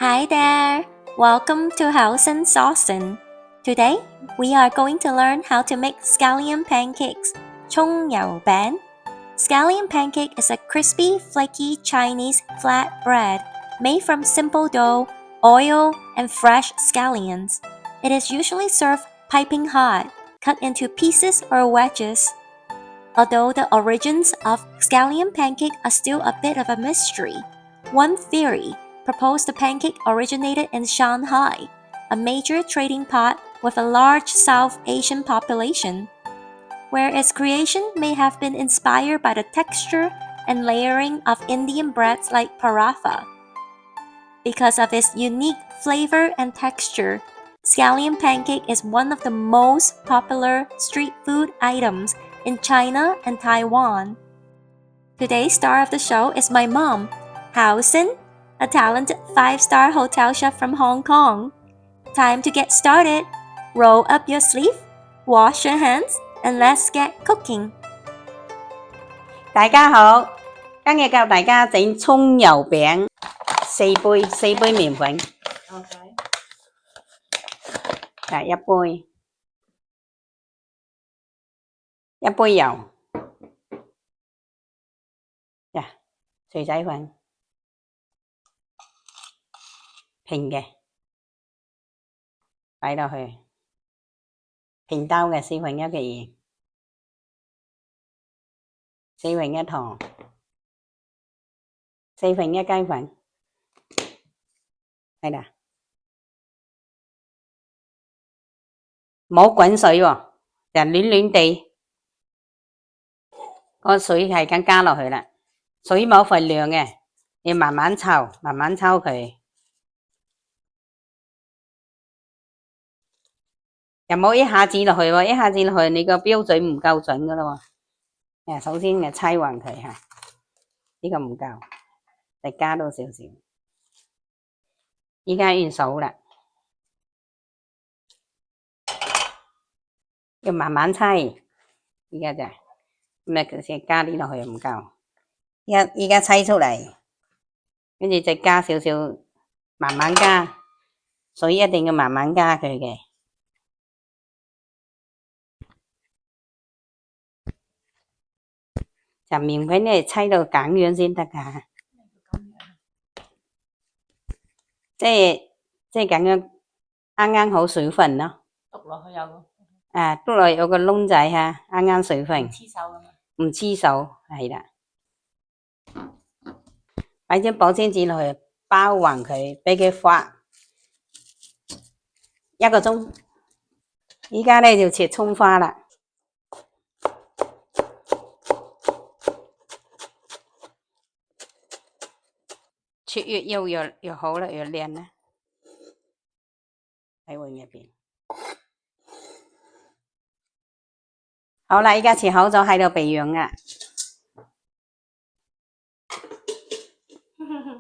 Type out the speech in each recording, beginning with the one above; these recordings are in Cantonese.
Hi there! Welcome to House and Saucin. Today, we are going to learn how to make scallion pancakes, 葱油餅. Scallion pancake is a crispy, flaky Chinese flat bread made from simple dough, oil, and fresh scallions. It is usually served piping hot, cut into pieces or wedges. Although the origins of scallion pancake are still a bit of a mystery, one theory proposed the pancake originated in Shanghai, a major trading pot with a large South Asian population, where its creation may have been inspired by the texture and layering of Indian breads like paratha. Because of its unique flavor and texture, scallion pancake is one of the most popular street food items in China and Taiwan. Today's star of the show is my mom, Hao Sin, a talented 5-star hotel chef from Hong Kong. Time to get started. Roll up your sleeve, wash your hands, and let's get cooking. 大家好，今日教大家整葱油餅，四杯麵粉，一杯油，薯仔粉，平嘅，擺落去，平兜嘅4分1嘅鹽，4分1糖，4分1雞粉，係啦，冇滾水喎，就暖地，個水係咁加落去啦，水冇份量嘅，要慢慢抽佢。又冇一下子落去喎，一下子落去你個標準唔夠準噶啦喎。首先嘅猜勻佢嚇，呢個唔夠，再加多少少。依家要數啦，要慢慢猜。依家就咁先加啲落去唔夠，依家猜出嚟，跟住再加少少，慢慢加，水一定要慢慢加佢嘅。就麵粉咧猜到咁樣先得㗎，即係咁樣啱啱好水分咯。篤落去篤落去有個窿仔嚇，啱啱水分。唔黐手係啦。擺張保鮮紙落去包勻佢，俾佢發1個鐘。依家咧就切葱花啦。切越幼越好啦，越靚啦。喺碗入邊。好啦，依家切好咗喺度備用啦。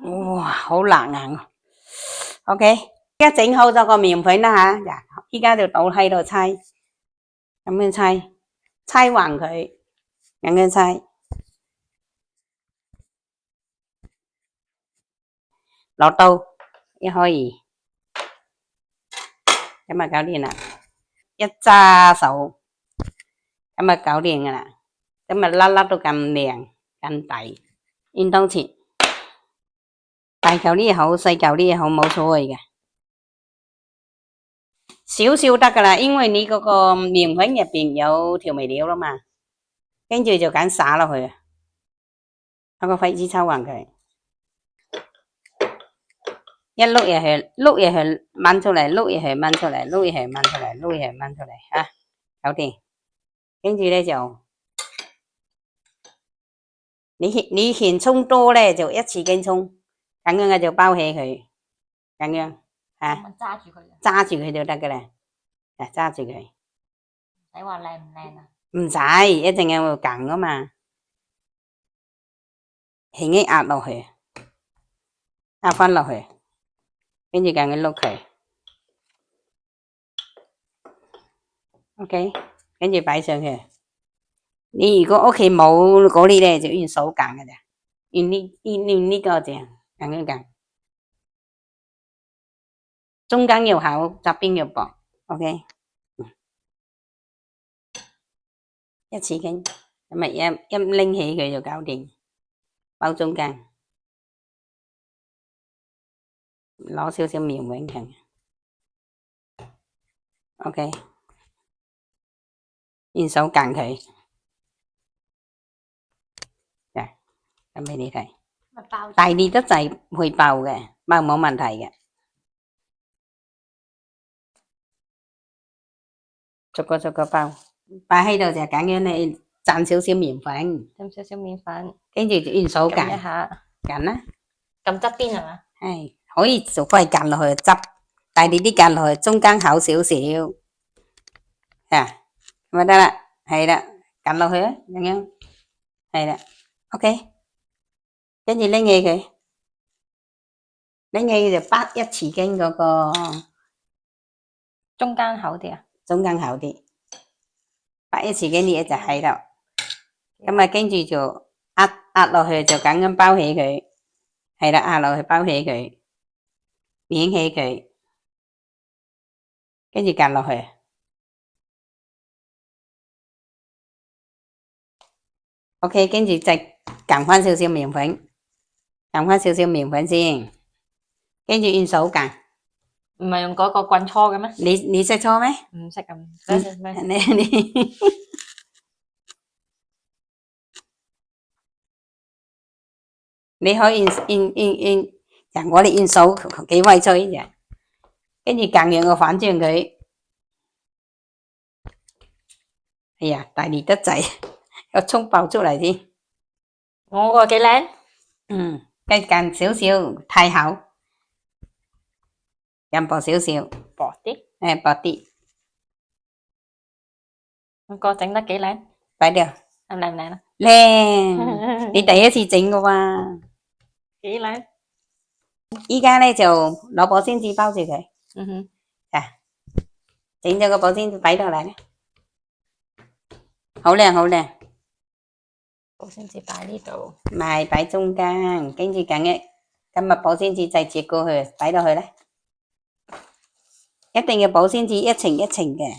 哇，好辣硬啊 ！OK， 依家整好咗個麵粉啦吓，依家就倒喺度猜，咁樣猜勻佢，咁樣猜。落刀一可以，咁啊搞掂啦，一揸手，咁啊搞掂噶啦，咁啊粒粒都咁靚咁抵，應當切，大嚿啲好，細嚿啲好，冇所謂嘅，少少得噶啦，因為你嗰個麵粉入邊有調味料啦嘛，跟住就咁灑落去，攞個筷子抽勻佢。一碌嘢係掹出嚟，碌嘢係掹出嚟，碌嘢係掹出嚟，碌嘢係掹出嚟嚇，搞掂。跟住咧就你嫌葱多咧，就一次經葱，咁樣嘅就包起佢，咁樣嚇，揸住佢就得㗎啦，揸住佢。使話靚唔靚啊？唔使，一陣間會緊㗎嘛，輕輕壓落去，壓翻落去。跟住咁樣碌佢 ，OK， 跟住擺上去。你如果屋企冇嗰啲咧，就用手揀嘅咋，用呢個這樣咁樣揀。中間要厚，側邊要薄。OK， 一匙羹，咁咪一拎起佢就搞掂，包中間，攞少少苗永強。OK， 用手間佢，咁俾你睇。大力得滯會爆嘅，爆冇問題嘅。逐個包，擺喺度就咁樣你蘸少少麵粉，蘸少少麵粉，跟住用手撳一下，撳啦，撳側邊係嘛？係可以做翻撳落去執，大力啲撳落去，中間厚少少，咪得啦，係啦，撳落去啊，咁樣，係啦 ，OK， 跟住拎起佢，拎起就bắt一匙羹嗰個中間厚啲啊，中間厚啲，bắt一匙羹啲嘢就喺度，咁啊跟住就壓落去就咁樣包起佢，係啦，壓落去包起佢，捲起佢，跟住夾落去。OK， 跟住再撳翻少少麵粉，撳翻少少麵粉先，跟住用手撳。唔係用嗰個棍搓嘅咩？你識搓咩？唔識咁，你可以用我哋用手幾威吹嘅，跟住撳兩個反轉佢。哎呀，大力得滯，個葱爆出嚟添。我個幾靚？跟住撳少少太厚，撳薄少少，薄啲，薄啲。我個整得幾靚？擺掉，靚唔靚啊？靚，你第一次整嘅喎。幾靚？依家咧就攞保鮮紙包住佢。整咗個保鮮紙擺落嚟咧，好靚好靚。保鮮紙擺呢度，唔係擺中間，跟住咁保鮮紙再折過去，擺落去咧，一定要保鮮紙一層一層嘅。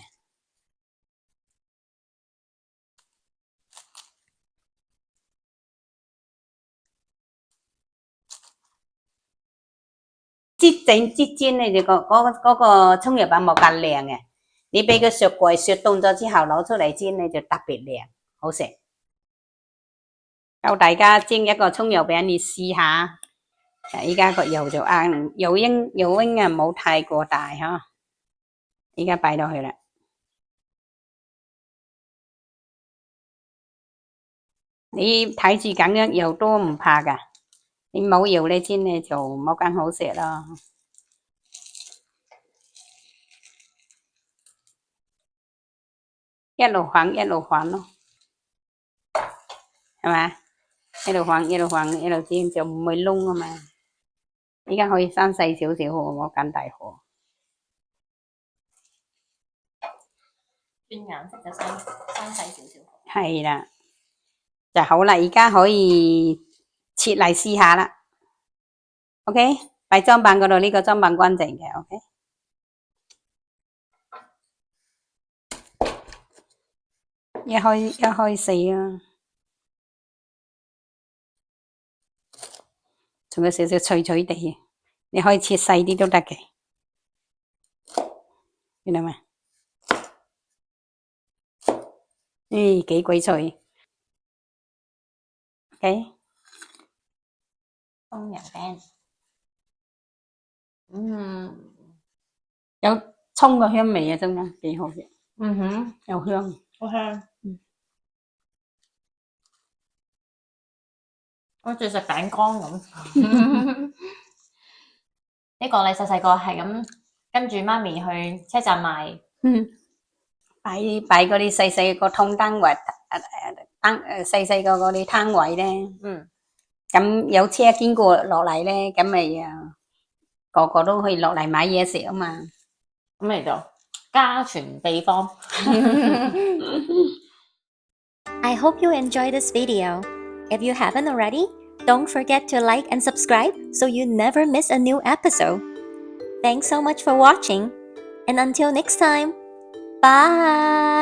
擠煎咧就嗰個葱油餅冇咁靚嘅，你俾佢雪櫃雪凍咗之後攞出嚟煎咧就特別靚，好食。教大家煎一個葱油餅，你試下。依家個油就啱，油溫啊冇太過大吓。依家擺落去啦。你睇住咁樣油多唔怕噶，你冇油咧煎咧就冇咁好食咯。一路晃一路晃咯，係嘛？一路晃一路晃一路煎就唔會燶啊嘛。依家可以生細少少，冇咁大火。轉顏色就生細少少。係啦，就好啦。而家可以切嚟試下啦。OK， 擺砧板嗰度，呢個砧板乾淨嘅。OK， 一開四啊，仲有少少脆脆地，你可以切細啲都得嘅，見到未？幾鬼脆。OK， 葱油餅，有葱個香味啊，中間幾好嘅。又香，好香。好似食餅乾咁。呢個你細細個係咁跟住媽咪去車站買。擺嗰啲細細個通燈位，細細個嗰啲攤位咧。咁有車經過落嚟咧，咁咪個個都可以落嚟買嘢食啊嘛。咁嚟就家傳秘方。I hope you enjoyed this video. If you haven't already, don't forget to like and subscribe so you never miss a new episode. Thanks so much for watching, and until next time, bye!